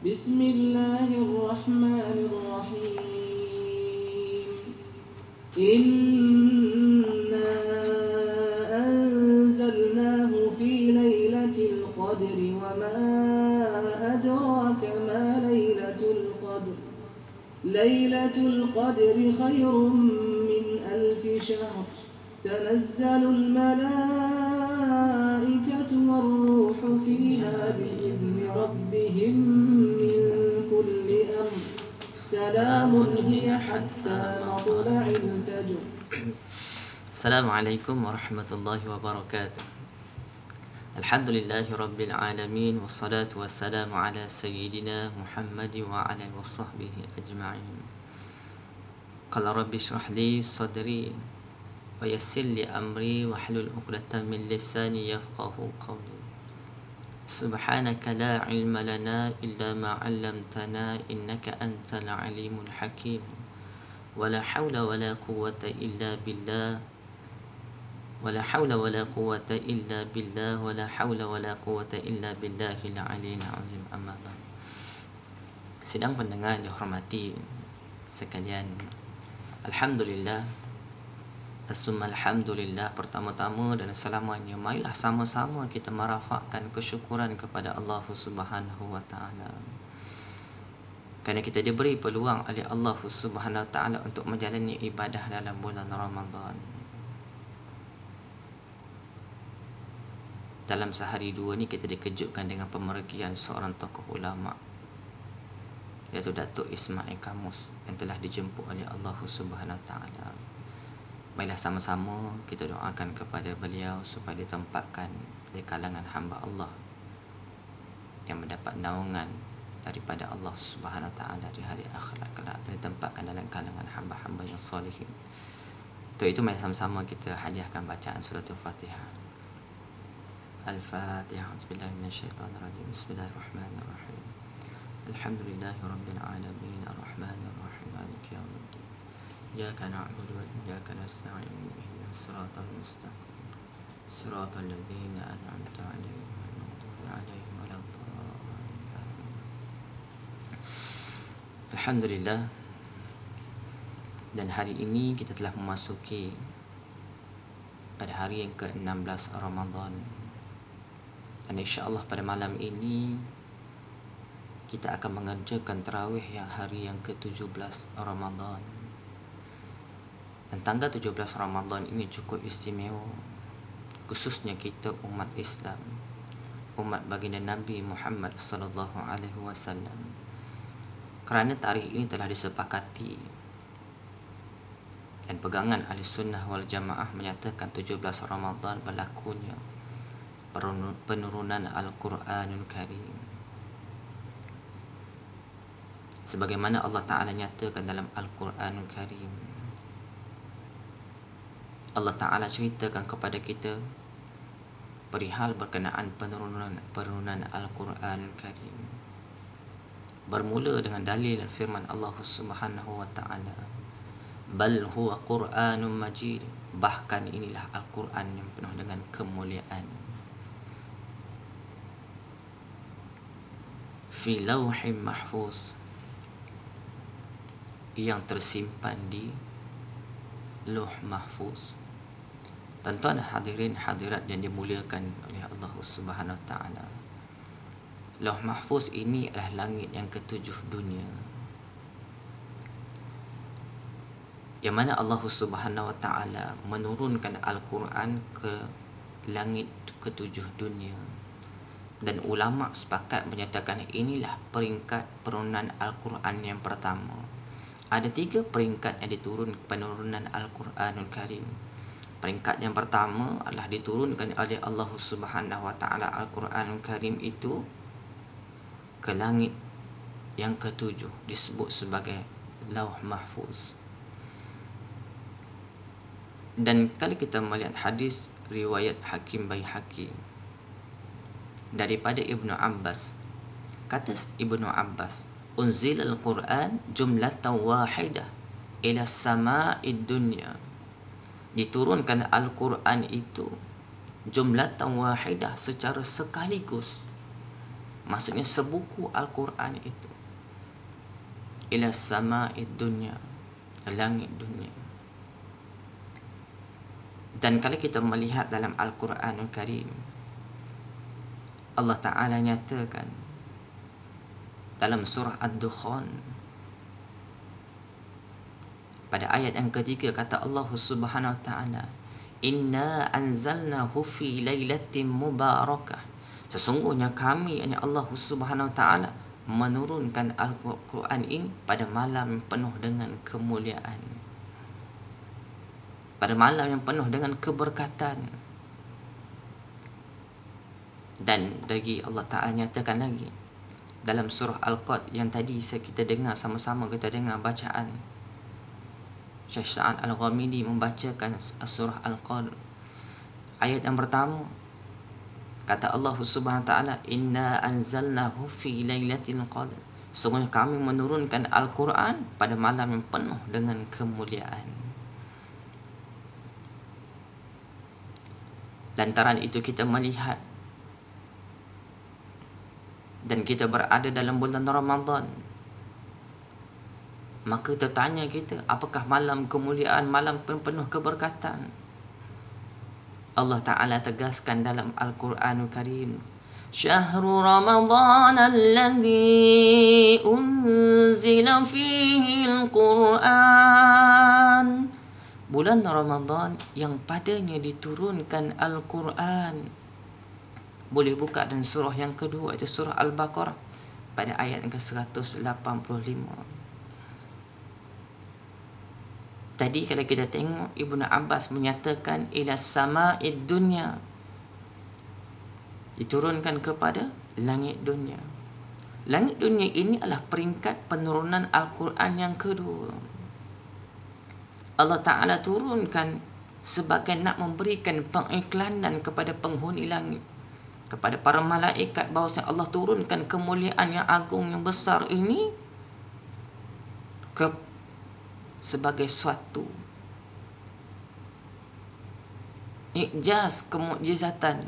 بسم الله الرحمن الرحيم إنا أنزلناه في ليلة القدر وما أدراك ما ليلة القدر ليلة القدر خير من ألف شهر تنزل الملائكة والروح فيها بإذن ربهم من كل أمر سلام هي حتى مطلع الفجر. Assalamualaikum warahmatullahi wabarakatuh. Alhamdulillahi rabbil alamin, wassalatu wassalamu ala sayyidina Muhammad wa ala wasahbihi ajma'in. Qala rabbi shrah li sadri wa yassir li amri wahlul 'uqdatam min lisani yafqahu qawli. Subhanaka la ilma lana illa ma 'allamtana innaka antal alimul hakim. Wala haula wala quwwata illa billah. ولا حول ولا قوة إلا بالله ولا حول ولا قوة إلا بالله العلي العظيم أما بعد. Sidang pendengar yang dihormati sekalian, Alhamdulillah, Assumma Alhamdulillah, pertama-tama dan selamanya marilah sama-sama kita merafakkan kesyukuran kepada Allah Subhanahu wa Ta'ala, kerana kita diberi peluang oleh Allah Subhanahu wa Ta'ala untuk menjalani ibadah dalam bulan Ramadan. Dalam sehari dua ni kita dikejutkan dengan pemergian seorang tokoh ulama, iaitu Datuk Ismail Kamus, yang telah dijemput oleh Allah Subhanahu Wa Taala. Marilah sama-sama kita doakan kepada beliau supaya ditempatkan di kalangan hamba Allah yang mendapat naungan daripada Allah Subhanahu Wa Taala di hari akhirat kelak, dan ditempatkan dalam kalangan hamba-hamba yang salihin. Untuk itu mari sama-sama kita hadiahkan bacaan surah Al-Fatihah. الفاتحة. أعوذ بالله من الشيطان الرجيم. بسم الله الرحمن الرحيم. الحمد لله رب العالمين الرحمن الرحيم مالك يوم الدين إياك نعبد وإياك نستعين اهدنا الصراط المستقيم صراط الذين أنعمت عليهم غير المغضوب عليهم ولا الضالين. Alhamdulillah, dan hari ini kita telah memasuki pada hari yang ke-16 Ramadan. Dan insya-Allah pada malam ini kita akan mengerjakan tarawih yang hari yang ke-17 Ramadan. Dan tanggal 17 Ramadan ini cukup istimewa, khususnya kita umat Islam, umat baginda Nabi Muhammad sallallahu alaihi wasallam. Kerana tarikh ini telah disepakati dan pegangan Ahli Sunnah wal Jamaah menyatakan 17 Ramadan berlakunya penurunan Al-Quranul Karim, sebagaimana Allah Ta'ala nyatakan dalam Al-Quranul Karim. Allah Ta'ala ceritakan kepada kita perihal berkenaan penurunan Al-Quranul Karim, bermula dengan dalil dan firman Allah Subhanahu wa Ta'ala, bal huwa Qur'anun majid, bahkan inilah Al-Quran yang penuh dengan kemuliaan, fi lauhin mahfuz, yang tersimpan di Lauh Mahfuz. Tuan-tuan hadirin hadirat yang dimuliakan oleh Allah Subhanahu Wa Taala, Lauh Mahfuz ini adalah langit yang ketujuh dunia, yang mana Allah Subhanahu Wa Taala menurunkan Al-Quran ke langit ketujuh dunia. Dan ulama sepakat menyatakan inilah peringkat penurunan Al-Quran yang pertama. Ada 3 peringkat yang diturun penurunan Al-Quranul Karim. Peringkat yang pertama adalah diturunkan oleh Allah Subhanahu Wa Taala Al-Quranul Karim itu ke langit yang ketujuh, disebut sebagai Lauh Mahfuz. Dan kalau kita melihat hadis riwayat Hakim Baihaqi daripada Ibnu Abbas, kata Ibnu Abbas, unzil al-Quran jumlatan wahidah ila sama'id dunya, diturunkan Al-Quran itu jumlatan wahidah, secara sekaligus Maksudnya sebuku Al-Quran itu. Ila sama'id dunya, langit dunia. Dan kalau kita melihat dalam Al-Quranul Karim, Allah Ta'ala nyatakan dalam surah Ad-Dukhan pada ayat yang ketiga, kata Allah Subhanahu Wa Ta'ala, Inna anzalnahu fi lailatin mubarakah. Sesungguhnya kami, yakni Allah Subhanahu Wa Ta'ala, menurunkan Al-Quran ini pada malam yang penuh dengan kemuliaan, pada malam yang penuh dengan keberkatan. Dan lagi Allah Ta'ala nyatakan lagi dalam surah Al-Qad yang tadi kita dengar sama-sama, kita dengar bacaan Syekh Sa'ad Al-Ghamidi membacakan surah Al-Qad. Ayat yang pertama, kata Allah Subhanahu Wa Ta'ala, Inna anzalnahu fi lailatul qadr. Sungguhnya kami menurunkan Al-Quran pada malam yang penuh dengan kemuliaan. Lantaran itu kita melihat dan kita berada dalam bulan Ramadan, maka tertanya kita, apakah malam kemuliaan, malam penuh keberkatan? Allah Ta'ala tegaskan dalam Al-Quranul Karim, Syahrul Ramadan alladhi unzila fihi Al-Quran. Bulan Ramadan yang padanya diturunkan Al-Quran. Boleh buka dan surah yang kedua, itu surah Al-Baqarah pada ayat yang ke-185. Tadi kalau kita tengok, Ibnu Abbas menyatakan ila sama'id dunya, diturunkan kepada langit dunia. Langit dunia ini adalah peringkat penurunan Al-Quran yang kedua. Allah Ta'ala turunkan sebagai nak memberikan pengiklanan kepada penghuni langit, kepada para malaikat, bahawa Allah turunkan kemuliaan yang agung, yang besar ini sebagai suatu ikjaz, kemukjizatan,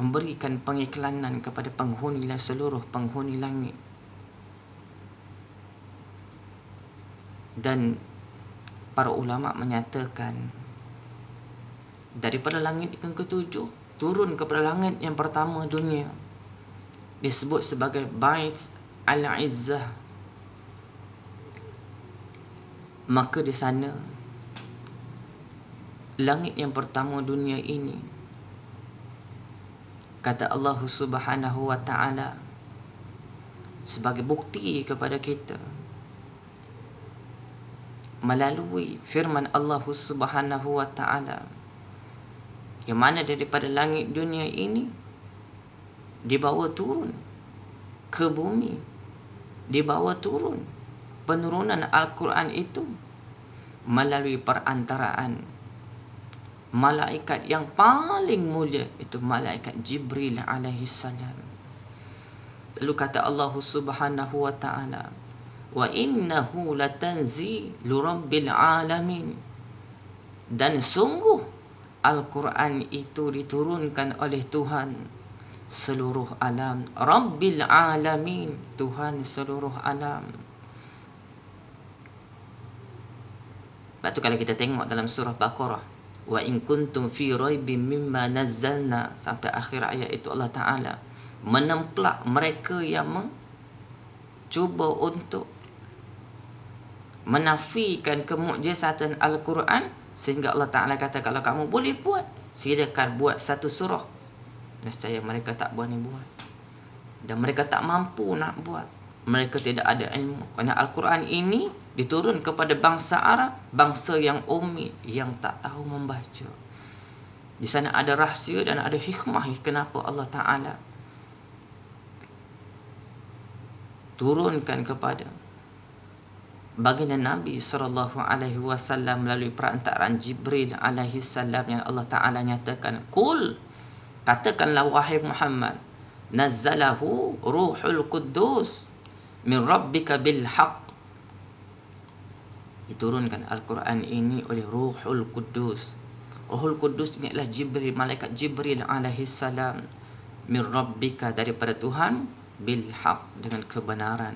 memberikan pengiklanan kepada seluruh penghuni langit. Dan para ulama menyatakan, daripada langit yang ketujuh turun kepada langit yang pertama dunia, disebut sebagai Bait Al-Izzah. Maka di sana, langit yang pertama dunia ini, kata Allah Subhanahu Wa Ta'ala, sebagai bukti kepada kita melalui firman Allah Subhanahu Wa Ta'ala, yang mana daripada langit dunia ini dibawa turun ke bumi, dibawa turun penurunan Al-Quran itu melalui perantaraan malaikat yang paling mulia, itu malaikat Jibril alaihi salam. Lalu kata Allah Subhanahu Wa Ta'ala, wa innahu latanzilu rabbil alamin. Dan sungguh Al-Quran itu diturunkan oleh Tuhan seluruh alam, Rabbil alamin, Tuhan seluruh alam. Lepas tu kalau kita tengok dalam surah Baqarah, wa in kuntum fi raibin mimma nazzalna, sampai akhir ayat itu Allah Ta'ala menempelak mereka yang cuba untuk menafikan kemukjizatan Al-Quran, sehingga Allah Ta'ala kata, kalau kamu boleh buat, silakan buat satu surah. Nescaya mereka tak berani buat, dan mereka tak mampu nak buat. Mereka tidak ada ilmu, kerana Al-Quran ini diturun kepada bangsa Arab, bangsa yang ummi, yang tak tahu membaca. Di sana ada rahsia dan ada hikmah kenapa Allah Ta'ala turunkan kepada baginda Nabi SAW melalui perantaraan Jibril alaihi salam, yang Allah Ta'ala nyatakan, Qul, katakanlah wahai Muhammad, nazzalahu ruhul quddus min rabbika bil haqq. Diturunkan Al-Quran ini oleh Ruhul Quddus. Ruhul Quddus ini adalah Jibril, malaikat Jibril alaihi salam. min rabbika, daripada Tuhan, bil haq, dengan kebenaran.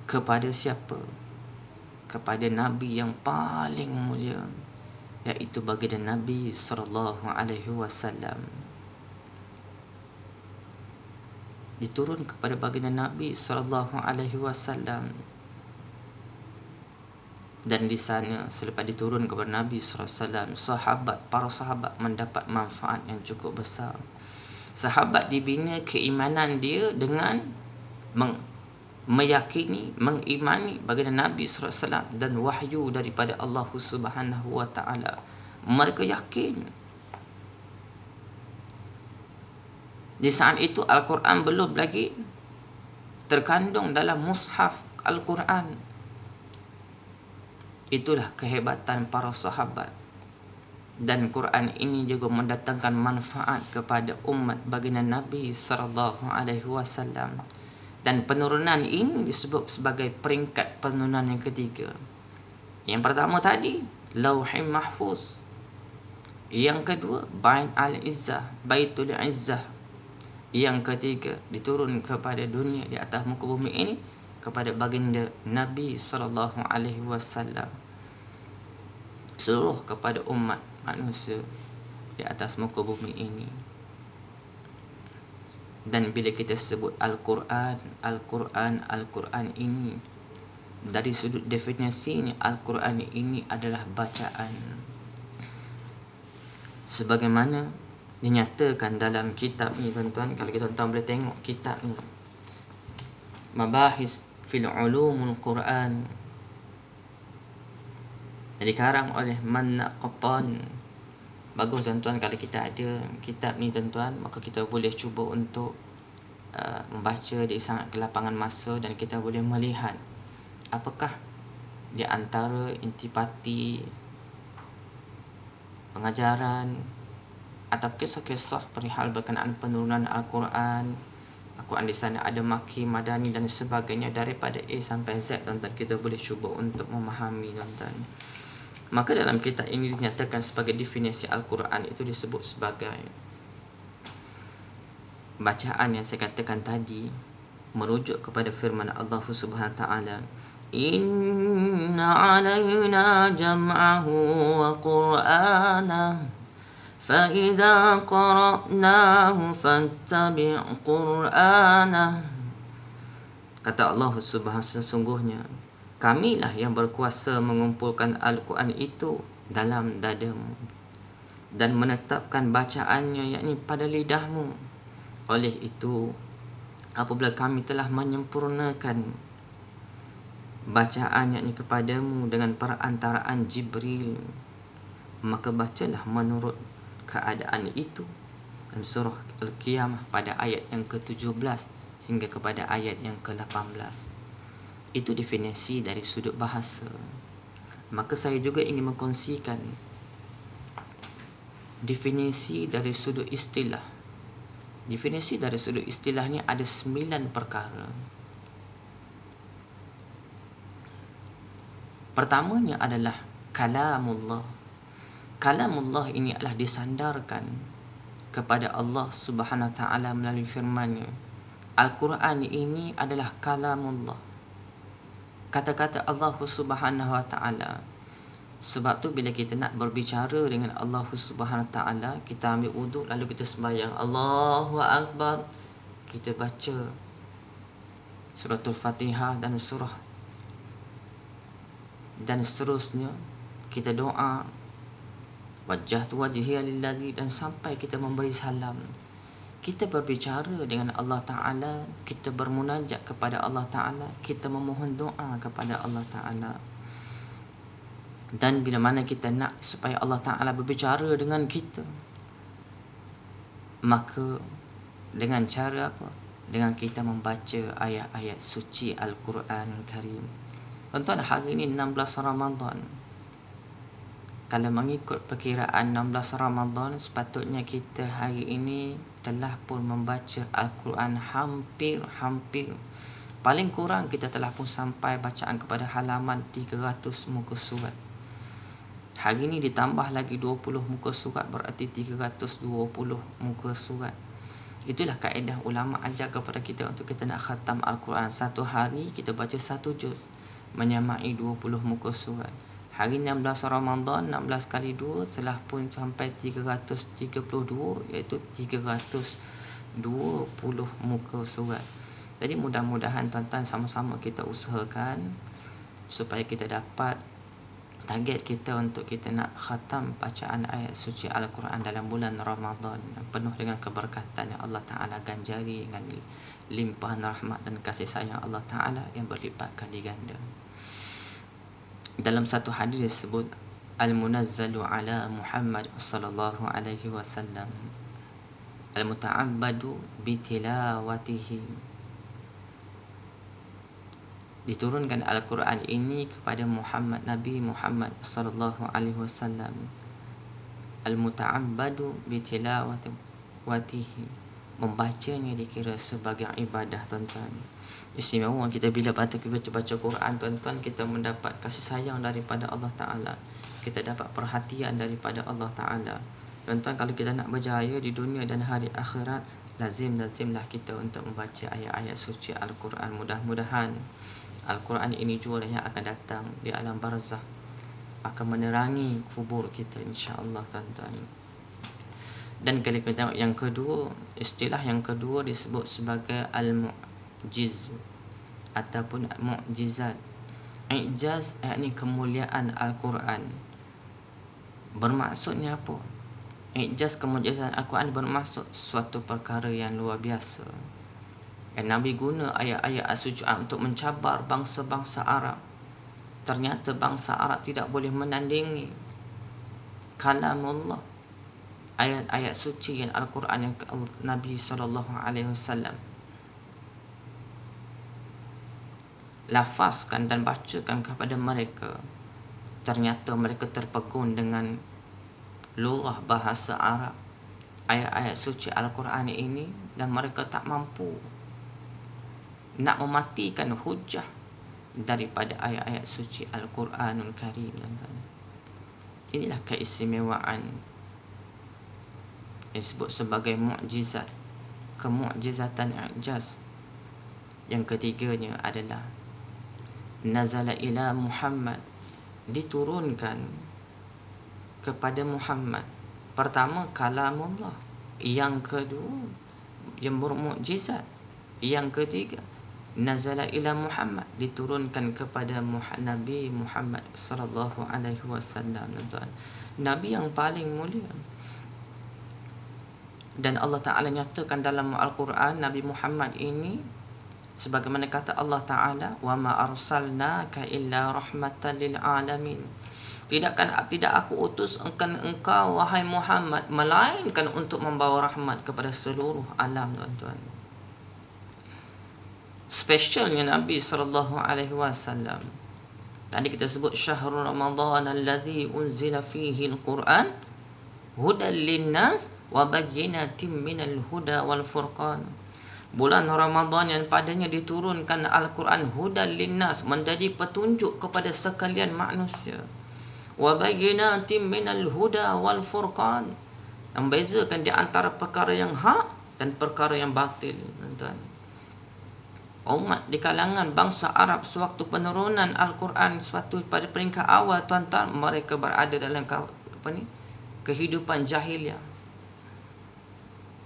Kepada siapa? Kepada Nabi yang paling mulia, iaitu baginda Nabi sallallahu alaihi wasallam. Diturun kepada baginda Nabi sallallahu alaihi wasallam. Dan di sana selepas diturun kepada Nabi sallallahu alaihi wasallam, para sahabat mendapat manfaat yang cukup besar. Sahabat dibina keimanan dia dengan meyakini, mengimani baginda Nabi sallallahu alaihi wasallam dan wahyu daripada Allah Subhanahu wa taala. Mereka yakin. Di saat itu Al-Quran belum lagi terkandung dalam mushaf Al-Quran. Itulah kehebatan para sahabat. Dan Quran ini juga mendatangkan manfaat kepada umat baginda Nabi sallallahu alaihi wasallam. Dan penurunan ini disebut sebagai peringkat penurunan yang ketiga. Yang pertama tadi Lauhul Mahfuz. Yang kedua Baitul Izzah. Yang ketiga diturun kepada dunia, di atas muka bumi ini, kepada baginda Nabi sallallahu alaihi wasallam, seluruh kepada umat manusia di atas muka bumi ini. Dan bila kita sebut Al-Quran ini, dari sudut definisinya, Al-Quran ini adalah bacaan. Sebagaimana dinyatakan dalam kitab ni tuan-tuan, kalau kita tuan-tuan boleh tengok kitab ni, Mabahis fil Ulumul Quran, dikarang oleh Manna Qattan. Bagus tuan-tuan kalau kita ada kitab ni tuan-tuan, maka kita boleh cuba untuk membaca di sangat kelapangan masa, dan kita boleh melihat apakah di antara intipati pengajaran atau kisah-kisah perihal berkenaan penurunan Al-Quran. Al-Quran di sana ada Makki, Madani dan sebagainya, daripada A sampai Z tuan-tuan, kita boleh cuba untuk memahami tuan-tuan. Maka dalam kitab ini dinyatakan sebagai definisi Al-Quran itu disebut sebagai bacaan yang saya katakan tadi, merujuk kepada firman Allah Subhanahu wa taala, Inna alaina jam'ahu wa qur'anah فَإِذَا قَرَأْنَاهُ فَاتَّبِعْ قُرْآنَهُ. Kata Allah Subhanahu, sesungguhnya kamilah yang berkuasa mengumpulkan Al-Quran itu dalam dadamu dan menetapkan bacaannya, yakni pada lidahmu. Oleh itu, apabila kami telah menyempurnakan bacaan yakni kepadamu dengan perantaraan Jibril, maka bacalah menurut keadaan itu. Dan surah Al-Qiyamah pada ayat yang ke-17 sehingga kepada ayat yang ke-18. Itu definisi dari sudut bahasa. Maka saya juga ingin mengkongsikan definisi dari sudut istilah. Definisi dari sudut istilah ni ada 9 perkara. Pertamanya adalah kalamullah. Kalamullah ini adalah disandarkan kepada Allah Subhanahu wa taala melalui firman-Nya. Al-Quran ini adalah kalamullah, kata-kata Allah Subhanahu wa taala. Sebab tu bila kita nak berbicara dengan Allah Subhanahu wa taala, kita ambil wuduk lalu kita sembahyang Allahu Akbar, kita baca suratul Fatihah dan surah dan seterusnya, kita doa wajjahtu wajhiya lillazi, dan sampai kita memberi salam. Kita berbicara dengan Allah Ta'ala, kita bermunajat kepada Allah Ta'ala, kita memohon doa kepada Allah Ta'ala. Dan bila mana kita nak supaya Allah Ta'ala berbicara dengan kita, maka dengan cara apa? Dengan kita membaca ayat-ayat suci Al-Quran Karim. Tuan-tuan, hari ini 16 Ramadan. Kalau mengikut perkiraan 16 Ramadan, sepatutnya kita hari ini telah pun membaca Al-Quran hampir. Paling kurang kita telah pun sampai bacaan kepada halaman 300 muka surat. Hari ni ditambah lagi 20 muka surat, berarti 320 muka surat. Itulah kaedah ulama ajar kepada kita untuk kita nak khatam Al-Quran. Satu hari kita baca satu juz, menyamai 20 muka surat. Hari 16 Ramadan, 16 kali 2 telah pun sampai 332, iaitu 320 muka surat. Jadi mudah-mudahan tuan-tuan sama-sama kita usahakan supaya kita dapat target kita untuk kita nak khatam bacaan ayat suci Al-Quran dalam bulan Ramadan penuh dengan keberkatan yang Allah Ta'ala ganjari dengan limpahan rahmat dan kasih sayang Allah Ta'ala yang berlipat kali ganda. Dalam satu hadis disebut Al-Munazzalu ala Muhammad sallallahu alaihi wasallam Al-Muta'abbadu bitilawatihi. Diturunkan Al-Quran ini kepada Muhammad, Nabi Muhammad sallallahu alaihi wasallam. Al-muta'abbadu bitilawatihi, membacanya dikira sebagai ibadah, tuan-tuan. Istimewa kita bila baca Quran, tuan-tuan, kita mendapat kasih sayang daripada Allah Ta'ala. Kita dapat perhatian daripada Allah Ta'ala. Tuan-tuan, kalau kita nak berjaya di dunia dan hari akhirat, lazimlah kita untuk membaca ayat-ayat suci Al-Quran. Mudah-mudahan Al-Quran ini juga yang akan datang di alam barzakh, akan menerangi kubur kita, insya-Allah, tuan-tuan. Dan kalau kita tengok yang kedua, istilah yang kedua disebut sebagai al-mu'jiz ataupun mu'jizat. I'jaz yakni kemuliaan Al-Quran. Bermaksudnya apa? I'jaz, kemuliaan Al-Quran bermaksud suatu perkara yang luar biasa. Nabi guna ayat-ayat suci untuk mencabar bangsa-bangsa Arab. Ternyata bangsa Arab tidak boleh menandingi kalamullah, ayat-ayat suci yang Al-Quran yang Nabi SAW lafazkan dan bacakan kepada mereka. Ternyata mereka terpegun dengan lurah bahasa Arab, ayat-ayat suci Al-Quran ini, dan mereka tak mampu nak mematikan hujah daripada ayat-ayat suci Al-Quranul Karim. Inilah keistimewaan yang disebut sebagai mu'jizat, kemu'jizatan i'jaz. Yang ketiganya adalah nazala ila Muhammad, diturunkan kepada Muhammad. Pertama, kalamullah. Yang kedua, yang bermu'jizat. Yang ketiga, nazala ila Muhammad, diturunkan kepada Nabi Muhammad sallallahu alaihi wasallam, tuan. Nabi yang paling mulia. Dan Allah Ta'ala nyatakan dalam Al-Quran, Nabi Muhammad ini sebagaimana kata Allah Ta'ala, wa ma arsalnaka illa rahmatan lil alamin. Tidak aku utus engkau wahai Muhammad melainkan untuk membawa rahmat kepada seluruh alam, tuan-tuan. Specialnya Nabi sallallahu alaihi wasallam. Tadi kita sebut syahrul Ramadan alladzi unzila fihi al-Quran hudan lin-nas wa bayyinatin minal huda wal furqan. Bulan Ramadan yang padanya diturunkan Al-Quran hudan lin-nas, menjadi petunjuk kepada sekalian manusia. Wa bayyinatin minal huda wal furqan, membezakan di antara perkara yang hak dan perkara yang batil, tuan-tuan. Umat di kalangan bangsa Arab sewaktu penurunan Al-Quran, suatu pada peringkat awal, tuan-tuan, mereka berada dalam kehidupan jahiliah.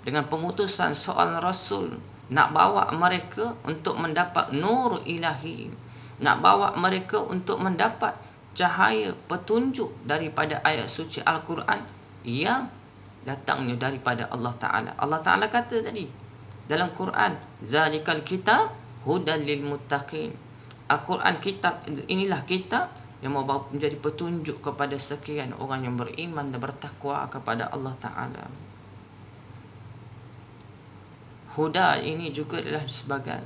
Dengan pengutusan seorang Rasul nak bawa mereka untuk mendapat nur ilahi, nak bawa mereka untuk mendapat cahaya petunjuk daripada ayat suci Al-Quran yang datangnya daripada Allah Ta'ala. Allah Ta'ala kata tadi dalam Quran, zalikal kitab hudan lil muttaqin. Al-Quran, kitab inilah kitab yang membawa menjadi petunjuk kepada sekian orang yang beriman dan bertakwa kepada Allah Ta'ala. Huda ini juga adalah sebagai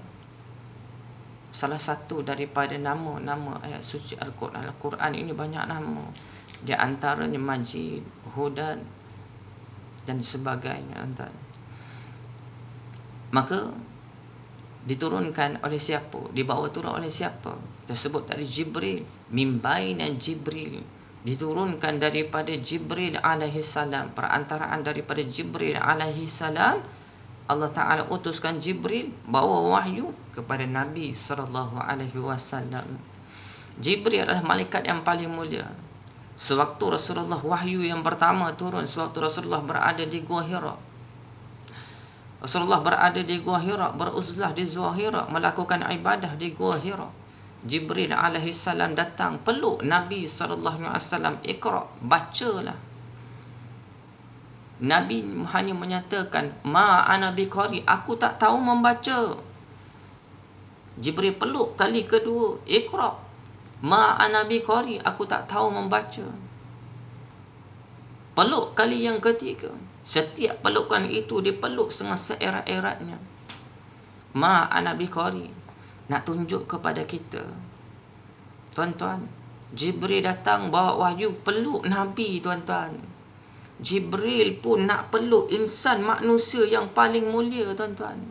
salah satu daripada nama-nama ayat suci Al-Quran. Al-Quran ini banyak nama, di antaranya Majid, Hudan dan sebagainya. Maka diturunkan oleh siapa? Dibawa turun oleh siapa? Kita sebut tadi Jibril, min baina Jibril, diturunkan daripada Jibril alaihi salam, perantaraan daripada Jibril alaihi salam. Allah Ta'ala utuskan Jibril bawa wahyu kepada Nabi sallallahu alaihi wasallam. Jibril adalah malaikat yang paling mulia. Sewaktu Rasulullah, wahyu yang pertama turun sewaktu Rasulullah berada di Gua Hira. Rasulullah berada di Gua Hira, beruzlah di Gua Hira, melakukan ibadah di Gua Hira. Jibril alaihi salam datang peluk Nabi sallallahu alaihi wasallam, "Iqra, bacalah." Nabi hanya menyatakan, "Ma ana biqari, aku tak tahu membaca." Jibril peluk kali kedua, "Iqra, ma ana biqari, aku tak tahu membaca." Peluk kali yang ketiga, setiap pelukan itu dipeluk dengan seerat-eratnya. "Ma ana biqari," nak tunjuk kepada kita, tuan-tuan, Jibril datang bawa wahyu, peluk Nabi, tuan-tuan. Jibril pun nak peluk insan manusia yang paling mulia, tuan-tuan.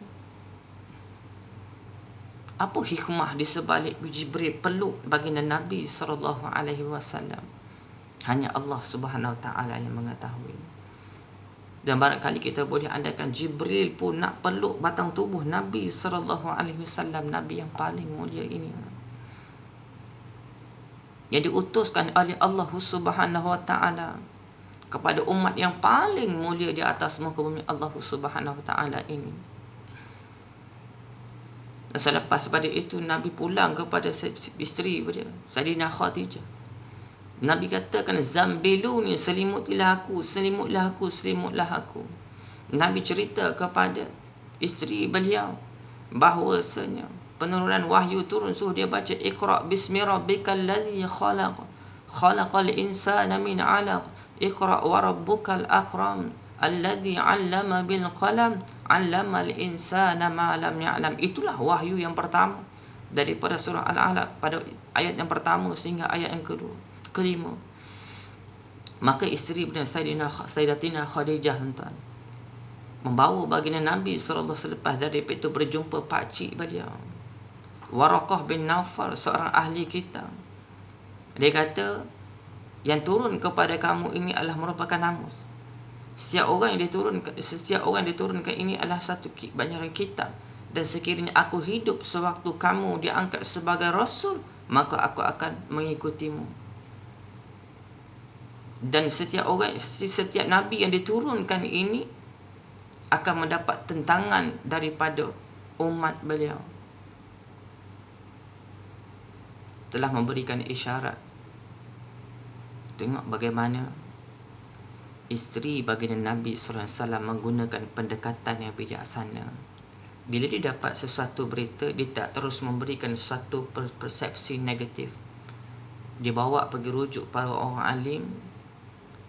Apa hikmah di sebalik Jibril peluk baginda Nabi sallallahu alaihi wasallam? Hanya Allah Subhanahu wa taala yang mengetahui. Dan barangkali kita boleh andaikan Jibril pun nak peluk batang tubuh Nabi sallallahu alaihi wasallam, Nabi yang paling mulia ini, yang diutuskan oleh Allah Subhanahu wa taala kepada umat yang paling mulia di atas muka bumi Allah Subhanahu wa taala ini. Dan selepas pada itu Nabi pulang kepada isteri dia, Sayyidina Khadijah. Nabi katakan, "Zambiluni, selimutlah aku, selimutlah aku, selimutlah aku." Nabi cerita kepada isteri beliau bahawasanya penurunan wahyu turun, suruh dia baca, "Iqra bismi rabbikal ladzi khalaq, khalaqal insana min 'alaq, Iqra wa rabbukal akram, alladzi 'allama bil qalam, 'allamal insana ma lam ya'lam." Itulah wahyu yang pertama daripada surah Al-Alaq pada ayat yang pertama sehingga ayat yang kelima. Maka isteri beliau Sayyidatina Khadijah, tuan, membawa baginda Nabi sallallahu selepas dari itu berjumpa pakcik beliau, Waraqah bin Nawfal, seorang ahli kitab. Dia kata, yang turun kepada kamu ini adalah merupakan namus. Setiap orang yang diturunkan ini adalah satu banyak kitab. Dan sekiranya aku hidup sewaktu kamu diangkat sebagai rasul, maka aku akan mengikutimu. Dan setiap nabi yang diturunkan ini akan mendapat tentangan daripada umat beliau. Telah memberikan isyarat. Tengok bagaimana isteri baginda Nabi SAW menggunakan pendekatan yang bijaksana. Bila dia dapat sesuatu berita, dia tak terus memberikan sesuatu persepsi negatif. Dia bawa pergi rujuk para orang alim,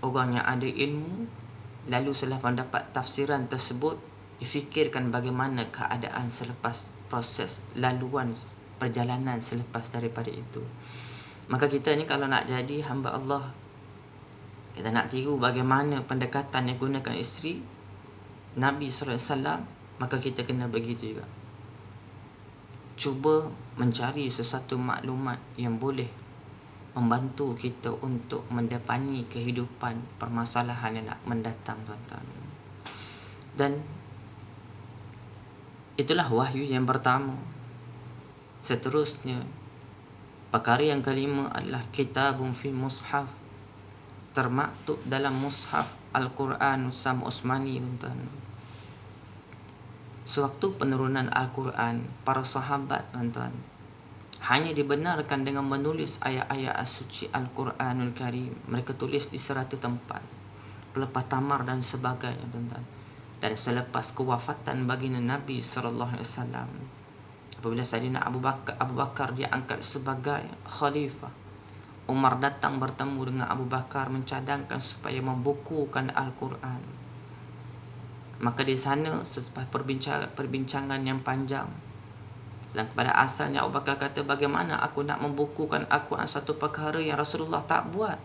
orang yang ada ilmu. Lalu setelah mendapat tafsiran tersebut, difikirkan bagaimana keadaan selepas proses laluan perjalanan selepas daripada itu. Maka kita ni kalau nak jadi hamba Allah, kita nak tiru bagaimana pendekatan yang gunakan isteri Nabi SAW, maka kita kena begitu juga. Cuba mencari sesuatu maklumat yang boleh membantu kita untuk mendepani kehidupan permasalahan yang nak mendatang, tuan-tuan. Dan itulah wahyu yang pertama. Seterusnya, perkara yang kelima adalah kitabun fi mushaf, termaktub dalam mushaf Al-Quran Usam Osmani, tuan-tuan. Sewaktu penurunan Al-Quran, para sahabat, tuan-tuan, hanya dibenarkan dengan menulis ayat-ayat suci Al-Quranul Karim. Mereka tulis di 100 tempat, pelepas tamar dan sebagainya, tuan-tuan. Dan selepas kewafatan baginda Nabi SAW, apabila Sayyidina Abu Bakar diangkat sebagai khalifah, Umar datang bertemu dengan Abu Bakar mencadangkan supaya membukukan Al-Quran. Maka di sana selepas perbincangan yang panjang, sedang pada asalnya Abu Bakar kata, bagaimana aku nak membukukan Al-Quran, satu perkara yang Rasulullah tak buat.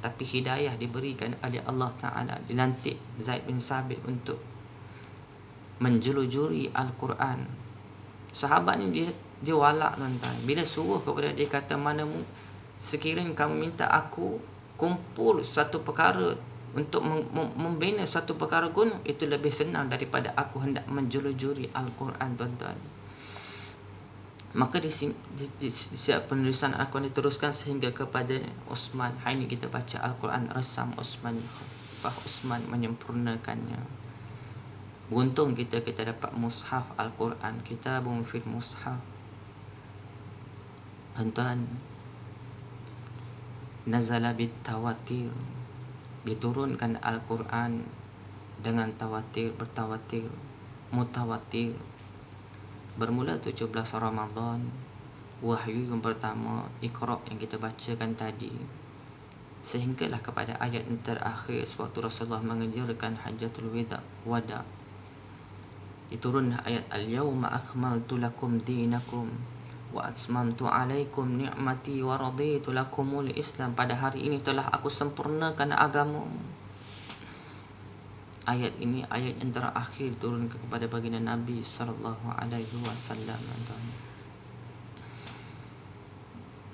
Tapi hidayah diberikan oleh Allah Ta'ala, dilantik Zaid bin Sabit untuk menjelujuri Al-Quran. Sahabat ni dia walak, tuan-tuan. Bila suruh kepada dia, kata, mana sekiranya kamu minta aku kumpul satu perkara untuk membina satu perkara gunung, itu lebih senang daripada aku hendak menjulujuri Al-Quran, tuan-tuan. Maka di siap penulisan Al-Quran diteruskan sehingga kepada Uthman. Hari ini kita baca Al-Quran resam Uthman, Khalifah Uthman menyempurnakannya. Beruntung kita dapat mushaf Al-Quran, kitabun fil mushaf. Tuan-tuan, nazala bit tawatir, diturunkan Al-Quran dengan bertawatir, mutawatir. Bermula 17 Ramadan, wahyu yang pertama, Iqra yang kita bacakan tadi, sehinggalah kepada ayat yang terakhir sewaktu Rasulullah mengajarkan Hajjatul Wada. Diturunlah ayat Al-yawma akmaltu lakum dinakum wa atmamtu alaikum ni'mati wa raditu lakumul Islam. Pada hari ini telah aku sempurnakan agamamu. Ayat ini ayat yang terakhir turun kepada baginda Nabi sallallahu alaihi wasallam.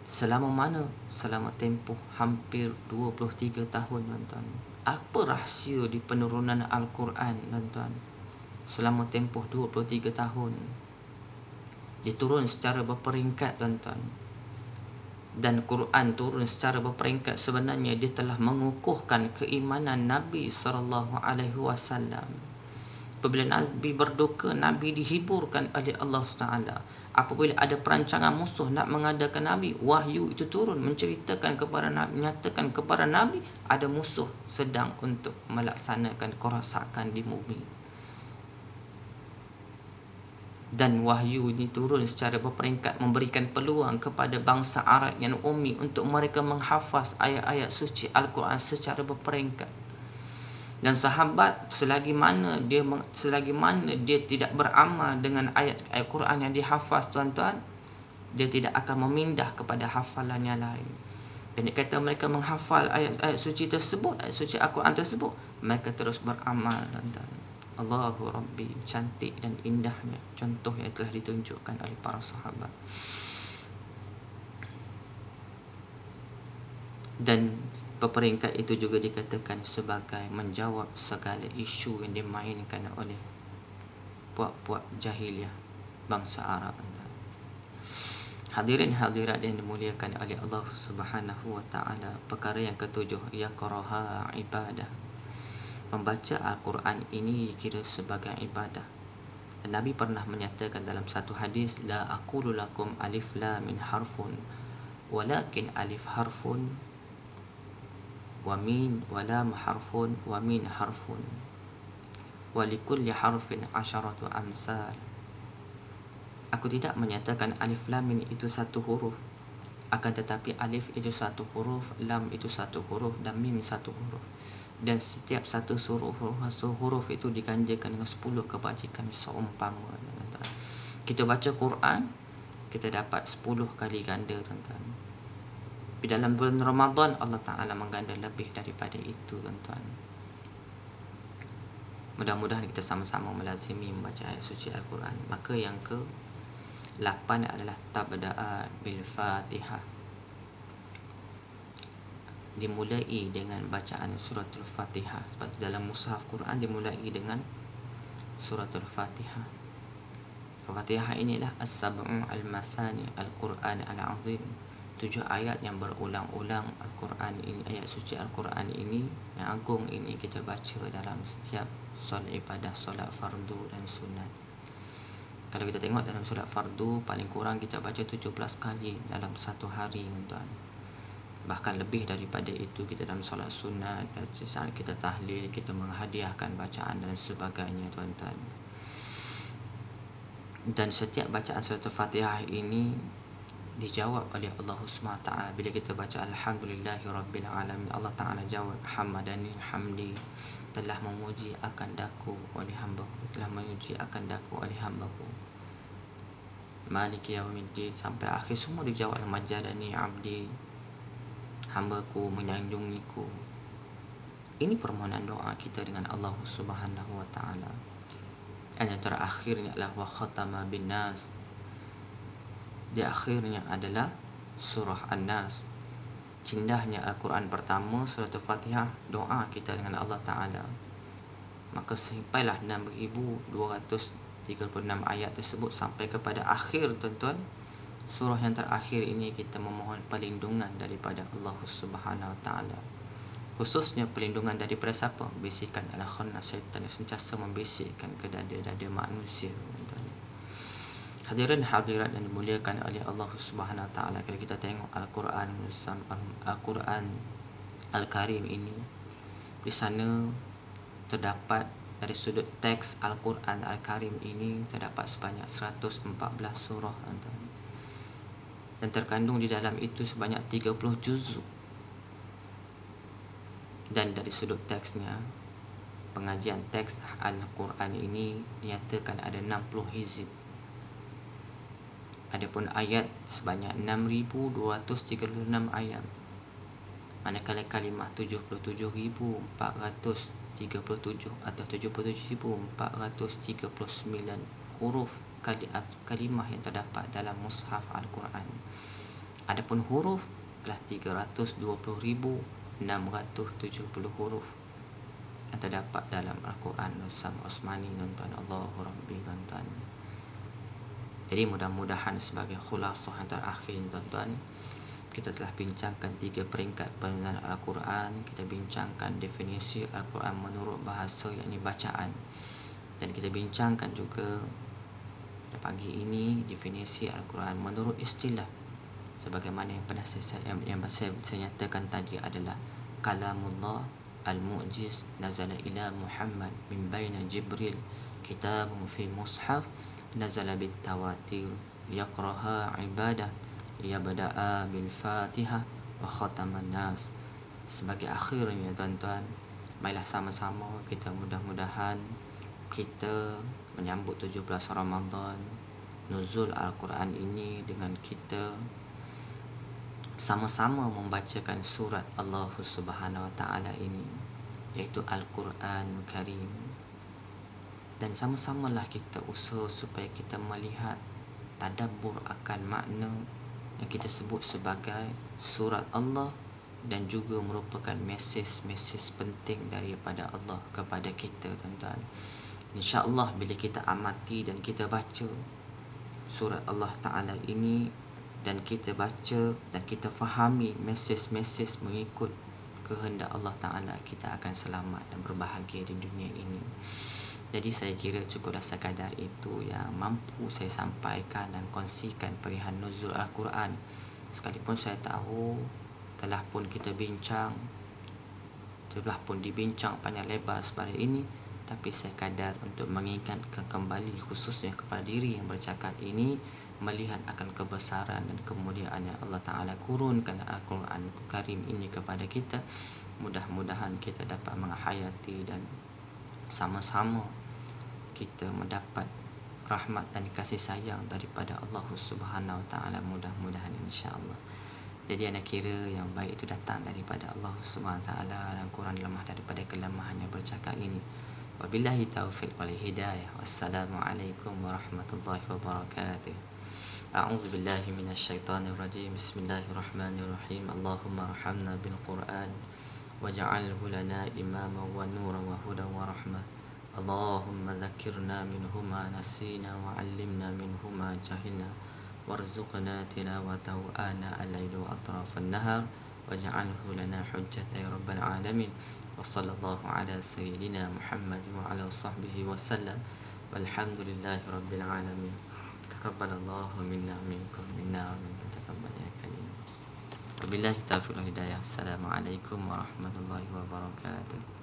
Selama mana? Selama tempoh hampir 23 tahun, tuan-tuan. Apa rahsia di penurunan Al-Quran, tuan-tuan? Selama tempoh 23 tahun. Diturun secara berperingkat, tuan-tuan. Dan Quran turun secara berperingkat, sebenarnya dia telah mengukuhkan keimanan Nabi SAW. Apabila Nabi berduka, Nabi dihiburkan oleh Allah SWT. Apabila ada perancangan musuh nak mengadakan Nabi, wahyu itu turun menceritakan kepada Nabi, menyatakan kepada Nabi ada musuh sedang untuk melaksanakan kerosakan di bumi. Dan wahyu ini turun secara berperingkat, memberikan peluang kepada bangsa Arab yang ummi untuk mereka menghafaz ayat-ayat suci Al-Quran secara berperingkat. Dan sahabat, selagi mana dia tidak beramal dengan ayat Al-Quran yang dihafaz, tuan-tuan, dia tidak akan memindah kepada hafalan yang lain. Dan dia kata mereka menghafal ayat-ayat suci tersebut, ayat suci Al-Quran tersebut, mereka terus beramal, tuan-tuan. Allahu Rabbi, cantik dan indahnya contoh yang telah ditunjukkan oleh para sahabat. Dan peringkat itu juga dikatakan sebagai menjawab segala isu yang dimainkan oleh puak-puak jahiliah bangsa Arab. Hadirin hadirat yang dimuliakan oleh Allah Subhanahu wa taala, perkara yang ketujuh, yaqraha ibadah. Membaca Al-Quran ini dikira sebagai ibadah. Dan Nabi pernah menyatakan dalam satu hadis, la aqulu lakum alif lam min harfun walakin alif harfun wa min wa lam harfun wa min harfun wa likulli harfin 'asharatu amsal. Aku tidak menyatakan alif lam min itu satu huruf, akan tetapi alif itu satu huruf, lam itu satu huruf, dan mim satu huruf. Dan setiap satu huruf itu diganjakan dengan 10 kebajikan seumpama. Kita baca Quran, kita dapat 10 kali ganda, tuan-tuan. Di dalam bulan Ramadan, Allah Ta'ala mengganda lebih daripada itu, tuan-tuan. Mudah-mudahan kita sama-sama melazimi membaca ayat suci Al-Quran. Maka yang ke-8 adalah tabda'a bil Fatihah. Dimulai dengan bacaan suratul Fatihah. Sebab dalam mushaf Quran dimulai dengan suratul Fatihah. Fatihah inilah as-sab'u al-masani al-Quran al-azim. 7 ayat yang berulang-ulang Al-Quran ini, ayat suci Al-Quran ini yang agung ini kita baca dalam setiap solat ibadah, solat fardu dan sunat. Kalau kita tengok dalam solat fardu, paling kurang kita baca 17 kali dalam satu hari, tuan. Bahkan lebih daripada itu kita dalam solat sunat, dan saat kita tahlil, kita menghadiahkan bacaan dan sebagainya, tuan-tuan. Dan setiap bacaan surat Al-Fatihah ini dijawab oleh Allah SWT. Bila kita baca Alhamdulillahi Rabbil Alamin, Allah Ta'ala jawab, Hamadani hamdi, telah memuji akan daku oleh hambaku, telah memuji akan daku oleh hambaku. Maliki yaumiddin, sampai akhir semua dijawab, Majadani abdi, hambaku menyanjungiku. Ini permohonan doa kita dengan Allah Subhanahu wa taala. Dan yang terakhirnya adalah wa khatama bin nas. Di akhirnya adalah surah An-Nas. indahnya Al-Quran pertama, surah Al-Fatihah, doa kita dengan Allah Ta'ala. Maka sampailah 6,236 ayat tersebut sampai kepada akhir, tuan-tuan. Surah yang terakhir ini kita memohon perlindungan daripada Allah Subhanahu Wa Ta'ala. Khususnya perlindungan daripada siapa? Bisikan al-khannas, syaitan yang sentiasa membisikkan ke dada-dada manusia, tuan-tuan. Hadirin hadirat yang dimuliakan oleh Allah Subhanahu Wa Ta'ala, kalau kita tengok Al-Quran Al-Karim ini, di sana terdapat dari sudut teks Al-Quran Al-Karim ini terdapat sebanyak 114 surah, tuan-tuan. Dan terkandung di dalam itu sebanyak 30 juzuk. Dan dari sudut teksnya, pengajian teks Al-Quran ini dinyatakan ada 60 hizib. Adapun ayat sebanyak 6,236 ayat. Manakala kalimah 77,437 atau 77,439 huruf kalimah yang terdapat dalam mushaf Al-Quran. Adapun huruf adalah 320,670 huruf yang terdapat dalam Al-Quran Nusam Osmani, tuan-tuan. Allahu Rabbi, tuan-tuan. Jadi mudah-mudahan sebagai khulasah yang terakhir, tuan-tuan, kita telah bincangkan 3 peringkat penggunaan Al-Quran. Kita bincangkan definisi Al-Quran menurut bahasa, yakni bacaan. Dan kita bincangkan juga pagi ini definisi Al-Quran menurut istilah. Sebagaimana yang pernah saya nyatakan tadi adalah kalamullah al-mu'jiz nazala ila Muhammad min baina Jibril, kitabun fi mushaf nazala bit tawatir yaqraha ibadah yabda'a bil Fatihah wa khataman nas. Sebagai akhirnya, tuan-tuan, marilah sama-sama kita mudah-mudahan kita menyambut 17 Ramadan, nuzul Al-Quran ini, dengan kita sama-sama membacakan surat Allah Subhanahu Wa Ta'ala ini, iaitu Al-Quran Karim. Dan sama-samalah kita usaha supaya kita melihat, tadabbur akan makna yang kita sebut sebagai surat Allah, dan juga merupakan mesej-mesej penting daripada Allah kepada kita, tuan-tuan. InsyaAllah bila kita amati dan kita baca surat Allah Ta'ala ini, dan kita baca dan kita fahami mesej-mesej mengikut kehendak Allah Ta'ala, kita akan selamat dan berbahagia di dunia ini. Jadi saya kira cukuplah sekadar itu yang mampu saya sampaikan dan kongsikan perihal nuzul Al-Quran. Sekalipun saya tahu telah pun dibincang panjang lebar seperti ini, tapi saya kadar untuk mengingatkan kembali khususnya kepada diri yang bercakap ini, melihat akan kebesaran dan kemuliaan yang Allah Ta'ala kurunkan Al-Quran Karim ini kepada kita. Mudah-mudahan kita dapat menghayati dan sama-sama kita mendapat rahmat dan kasih sayang daripada Allah Subhanahu Wa Ta'ala, mudah-mudahan, insya-Allah. Jadi anak kira yang baik itu datang daripada Allah Subhanahu Wa Ta'ala, dan kurang lemah daripada kelemahannya bercakap ini. Wabillahi taufiq wal hidayah. Wassalamualaikum warahmatullahi wabarakatuh. A'udzu billahi minasyaitonir rajim. Bismillahirrahmanirrahim. Allahumma arhamna bil Qur'an waj'alhu lana imaman wa nuran wa hudan wa rahmah. Allahumma dzakirna minhu ma nasina wa 'allimna minhu ma jahilna warzuqna tilawatahu ana al-laili wa atrafan nahar waj'alhu lana hujjatan ya rabbal alamin. Wa sallallahu ala sayyidina Muhammad wa ala sahbihi wa sallam. Walhamdulillahi rabbil alamin. Taqabbalallahu minna minkum minna wa minkum taqabbal ya karim. Wabillahi taufiq wal hidayah. Assalamualaikum warahmatullahi wabarakatuh.